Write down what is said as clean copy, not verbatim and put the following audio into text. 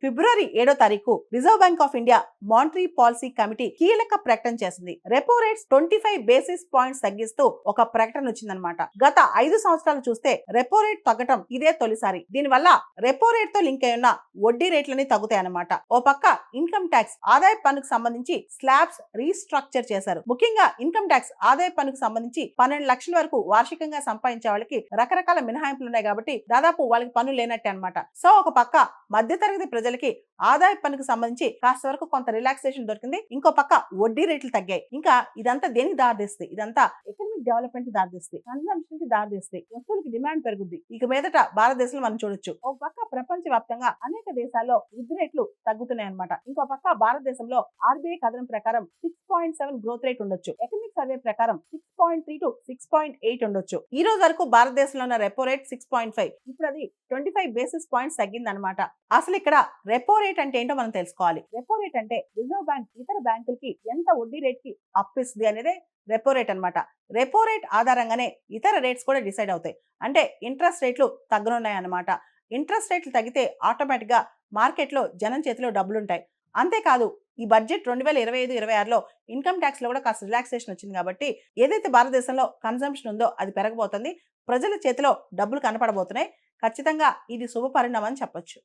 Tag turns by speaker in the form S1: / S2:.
S1: ఫిబ్రవరి 7వ తారీఖు reserve bank of India monetary policy committee కీలక ప్రకటన చేసింది. రెపో రేట్స్ 25 బేసిస్ పాయింట్స్ తగ్గిస్తూ ఒక ప్రకటన వచ్చిందనమాట. గత 5 సంవత్సరాలు చూస్తే రెపో రేట్ తగ్గటం ఇదే తొలిసారి. దీనివల్ల రెపో రేట్ తో లింక్ అయి ఉన్న వడ్డీ రేట్లని తగ్గుతాయి అన్నమాట. ఓ పక్క ఇన్కమ్ ట్యాక్స్ ఆదాయ పన్నుకు సంబంధించి స్లాబ్స్ రీస్ట్రక్చర్ చేశారు. ముఖ్యంగా ఇన్కమ్ ట్యాక్స్ ఆదాయ పన్నుకు సంబంధించి 12 లక్షల వరకు వార్షికంగా సంపాదించే వాళ్ళకి రకరకాల మినహాయింపులు ఉన్నాయి కాబట్టి దాదాపు వాళ్ళకి పన్ను లేనట్టే అనమాట. సో ఒక పక్క మధ్యతరగతి ప్రజలకి ఆదాయ పన్నుకు సంబంధించి కాస్త వరకు కొంత రిలాక్సేషన్ దొరికింది. ఇంకో పక్క వడ్డీ రేట్లు తగ్గాయి. ఇంకా ఇదంతా దేనికి దారితీస్తుంది? ఇదంతా ఎకనామిక్ డెవలప్మెంట్ కి దారితీస్తుంది, కన్సంప్షన్ కి దారితీస్తుంది, వస్తువులకి డిమాండ్ పెరుగుద్ది. ఇక మీదట భారతదేశంలో మనం చూడొచ్చు ఒక పక్క ప్రపంచ వ్యాప్తంగా అనేక దేశాల్లో వృద్ధి రేట్లు తగ్గుతున్నాయి అనమాట. ఇంకో పక్క భారతదేశంలో ఆర్బీఐ కథనం ప్రకారం 6.7 గ్రోత్ రేట్ ఉండొచ్చు. ఎకనామిక్ సర్వే ప్రకారం 6.3 to 6.8 ఉండొచ్చు. ఈ రోజు వరకు భారతదేశంలో ఉన్న రెపో రేట్ 6.5, ఇప్పుడు అది 25 బేసిస్ పాయింట్స్ తగ్గింది అనమాట. అసలు ఇక్కడ రెపో రేట్ అంటే ఏంటో మనం తెలుసుకోవాలి. రెపో రేట్ అంటే రిజర్వ్ బ్యాంక్ ఇతర బ్యాంకులకి ఎంత వడ్డీ రేట్ కి అప్పిస్తుంది అనేది రెపో రేట్ అనమాట. రెపో రేట్ ఆధారంగానే ఇతర రేట్స్ కూడా డిసైడ్ అవుతాయి. అంటే ఇంట్రెస్ట్ రేట్లు తగ్గనున్నాయి అన్నమాట. ఇంట్రెస్ట్ రేట్లు తగ్గితే ఆటోమేటిక్ గా మార్కెట్లో జనం చేతిలో డబ్బులుంటాయి. అంతేకాదు ఈ బడ్జెట్ 2025-26లో ఇన్కమ్ ట్యాక్స్ లో కూడా కాస్త రిలాక్సేషన్ వచ్చింది కాబట్టి ఏదైతే భారతదేశంలో కన్సంప్షన్ ఉందో అది పెరగబోతుంది. ప్రజల చేతిలో డబ్బులు కనపడబోతున్నాయి. ఖచ్చితంగా ఇది శుభ పరిణామం అని చెప్పొచ్చు.